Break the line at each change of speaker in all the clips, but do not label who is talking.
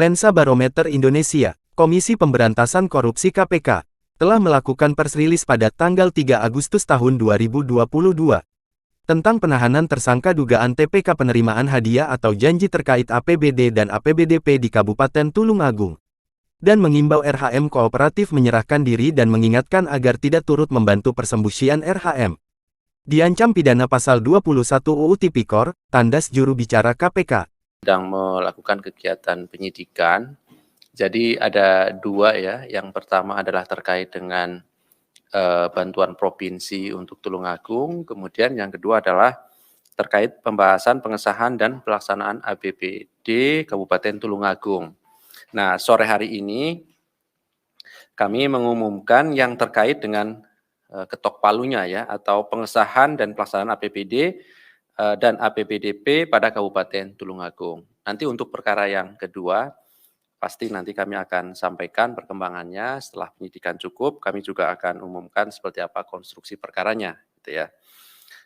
Lensa Barometer Indonesia, Komisi Pemberantasan Korupsi KPK, telah melakukan pers rilis pada tanggal 3 Agustus tahun 2022 tentang penahanan tersangka dugaan TPK penerimaan hadiah atau janji terkait APBD dan APBDP di Kabupaten Tulungagung, dan mengimbau RHM kooperatif menyerahkan diri dan mengingatkan agar tidak turut membantu persembusian RHM. Diancam pidana pasal 21 UU Tipikor, tandas juru bicara KPK.
Sedang melakukan kegiatan penyidikan. Jadi ada dua ya. Yang pertama adalah terkait dengan bantuan provinsi untuk Tulungagung. Kemudian yang kedua adalah terkait pembahasan pengesahan dan pelaksanaan APBD Kabupaten Tulungagung. Nah, sore hari ini kami mengumumkan yang terkait dengan ketok palunya ya, atau pengesahan dan pelaksanaan APBD dan APBDP pada Kabupaten Tulungagung. Nanti untuk perkara yang kedua, pasti nanti kami akan sampaikan perkembangannya setelah penyidikan cukup. Kami juga akan umumkan seperti apa konstruksi perkaranya, gitu ya.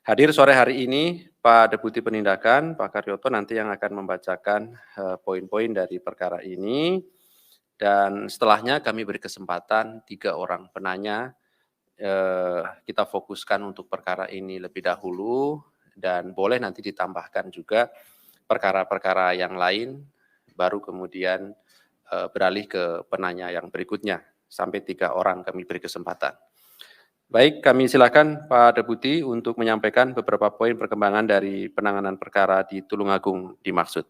Hadir sore hari ini Pak Deputi Penindakan, Pak Karyoto, nanti yang akan membacakan poin-poin dari perkara ini. Dan setelahnya kami beri kesempatan 3 orang penanya. Kita fokuskan untuk perkara ini lebih dahulu. Dan boleh nanti ditambahkan juga perkara-perkara yang lain, baru kemudian beralih ke penanya yang berikutnya. Sampai 3 orang kami beri kesempatan. Baik, kami silakan Pak Deputi untuk menyampaikan beberapa poin perkembangan dari penanganan perkara di Tulungagung dimaksud.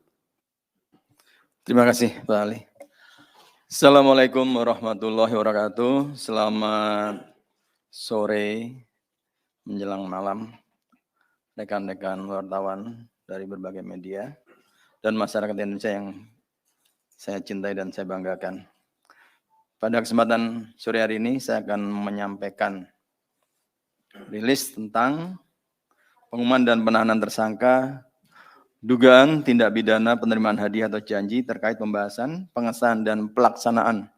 Terima kasih Pak Ali. Assalamualaikum warahmatullahi wabarakatuh. Selamat sore menjelang malam. Rekan-rekan wartawan dari berbagai media dan masyarakat Indonesia yang saya cintai dan saya banggakan. Pada kesempatan sore hari ini saya akan menyampaikan rilis tentang pengumuman dan penahanan tersangka dugaan tindak pidana penerimaan hadiah atau janji terkait pembahasan, pengesahan dan pelaksanaan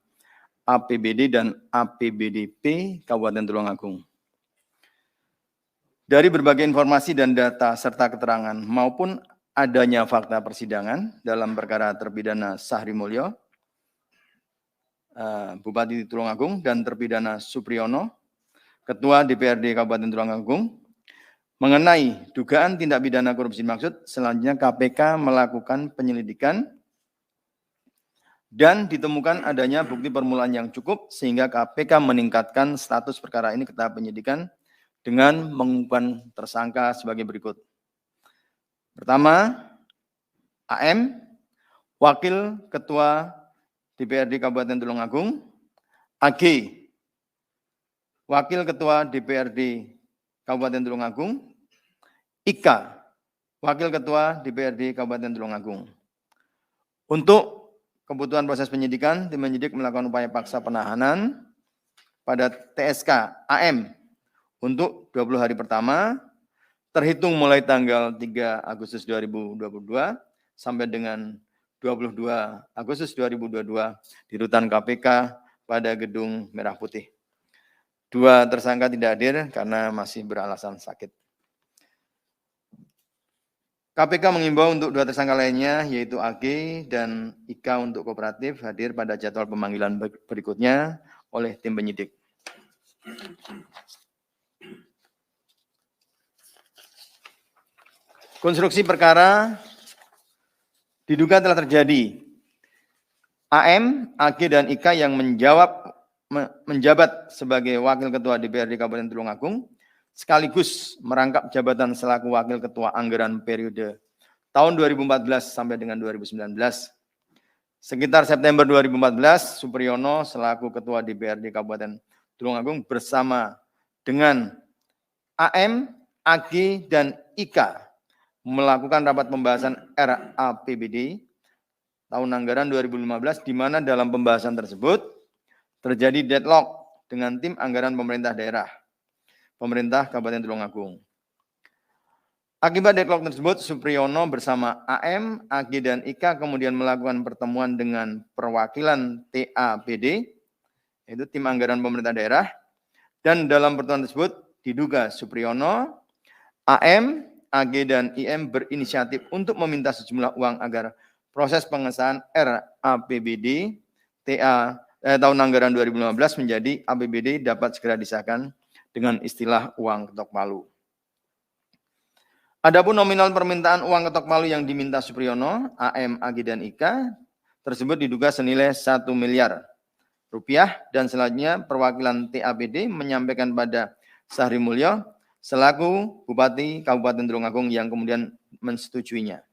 APBD dan APBDP Kabupaten Tulungagung. Dari berbagai informasi dan data serta keterangan maupun adanya fakta persidangan dalam perkara terpidana Sahri Mulyo, Bupati Tulungagung, dan terpidana Supriyono, Ketua DPRD Kabupaten Tulungagung, mengenai dugaan tindak pidana korupsi dimaksud, selanjutnya KPK melakukan penyelidikan dan ditemukan adanya bukti permulaan yang cukup sehingga KPK meningkatkan status perkara ini ke tahap penyidikan dengan mengumumkan tersangka sebagai berikut. Pertama, AM, Wakil Ketua DPRD Kabupaten Tulungagung, AG, Wakil Ketua DPRD Kabupaten Tulungagung, IKA, Wakil Ketua DPRD Kabupaten Tulungagung. Untuk kebutuhan proses penyidikan, tim penyidik melakukan upaya paksa penahanan pada TSK AM untuk 20 hari pertama, terhitung mulai tanggal 3 Agustus 2022 sampai dengan 22 Agustus 2022 di Rutan KPK pada Gedung Merah Putih. 2 tersangka tidak hadir karena masih beralasan sakit. KPK mengimbau untuk 2 tersangka lainnya, yaitu AG dan IKA untuk kooperatif hadir pada jadwal pemanggilan berikutnya oleh tim penyidik. Konstruksi perkara diduga telah terjadi. AM, AG, dan IK yang menjabat sebagai Wakil Ketua DPRD Kabupaten Tulungagung, sekaligus merangkap jabatan selaku Wakil Ketua Anggaran periode tahun 2014 sampai dengan 2019. Sekitar September 2014, Supriyono selaku Ketua DPRD Kabupaten Tulungagung bersama dengan AM, AG, dan IK melakukan rapat pembahasan RAPBD tahun anggaran 2015, di mana dalam pembahasan tersebut terjadi deadlock dengan tim anggaran pemerintah daerah, pemerintah Kabupaten Tulungagung. Akibat deadlock tersebut, Supriyono bersama AM, AG, dan IK kemudian melakukan pertemuan dengan perwakilan TAPD, yaitu tim anggaran pemerintah daerah, dan dalam pertemuan tersebut diduga Supriyono, AM, AG, dan IM berinisiatif untuk meminta sejumlah uang agar proses pengesahan RAPBD tahun anggaran 2015 menjadi APBD dapat segera disahkan dengan istilah uang ketok palu. Adapun nominal permintaan uang ketok palu yang diminta Supriyono, AM, AG, dan IK tersebut diduga senilai 1 miliar rupiah, dan selanjutnya perwakilan TAPD menyampaikan pada Sahri Mulyo selaku Bupati Kabupaten Tulungagung yang kemudian mensetujuinya.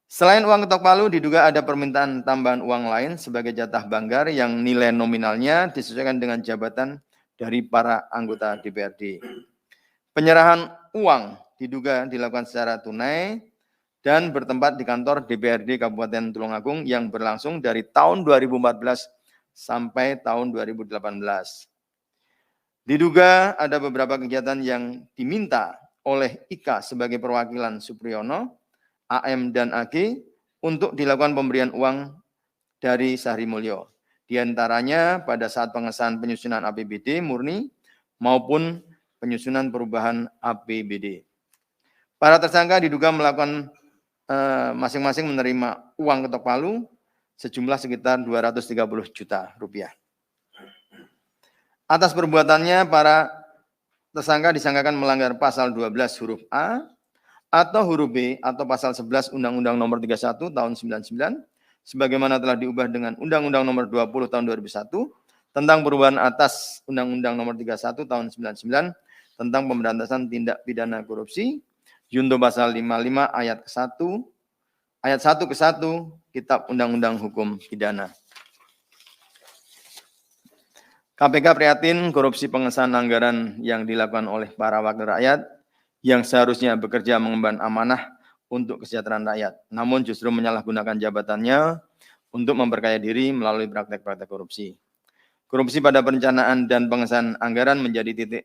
Selain uang ketok palu, diduga ada permintaan tambahan uang lain sebagai jatah banggar yang nilai nominalnya disesuaikan dengan jabatan dari para anggota DPRD. Penyerahan uang diduga dilakukan secara tunai dan bertempat di kantor DPRD Kabupaten Tulungagung yang berlangsung dari tahun 2014 sampai tahun 2018. Diduga ada beberapa kegiatan yang diminta oleh IKA sebagai perwakilan Supriyono, AM, dan AG untuk dilakukan pemberian uang dari Sahri Mulyo. Di antaranya pada saat pengesahan penyusunan APBD murni maupun penyusunan perubahan APBD. Para tersangka diduga melakukan masing-masing menerima uang ketok palu sejumlah sekitar 230 juta rupiah. Atas perbuatannya, para tersangka disangkakan melanggar pasal 12 huruf A atau huruf B atau pasal 11 Undang-Undang Nomor 31 Tahun 99 sebagaimana telah diubah dengan Undang-Undang Nomor 20 Tahun 2001 tentang perubahan atas Undang-Undang Nomor 31 Tahun 99 tentang pemberantasan tindak pidana korupsi, Junto pasal 55 ayat 1 ke 1 Kitab Undang-Undang Hukum Pidana. KPK prihatin korupsi pengesahan anggaran yang dilakukan oleh para wakil rakyat yang seharusnya bekerja mengemban amanah untuk kesejahteraan rakyat, namun justru menyalahgunakan jabatannya untuk memperkaya diri melalui praktek-praktek korupsi. Korupsi pada perencanaan dan pengesahan anggaran menjadi titik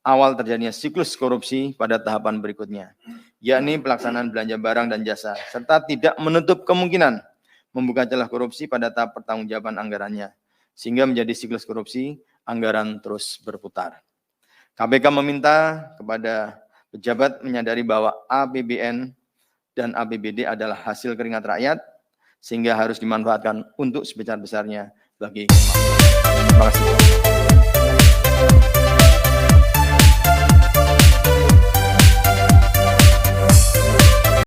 awal terjadinya siklus korupsi pada tahapan berikutnya, yakni pelaksanaan belanja barang dan jasa, serta tidak menutup kemungkinan membuka celah korupsi pada tahap pertanggungjawaban anggarannya, sehingga menjadi siklus korupsi anggaran terus berputar. KPK meminta kepada pejabat menyadari bahwa APBN dan APBD adalah hasil keringat rakyat, sehingga harus dimanfaatkan untuk sebesar-besarnya bagi kemakmuran. Terima kasih.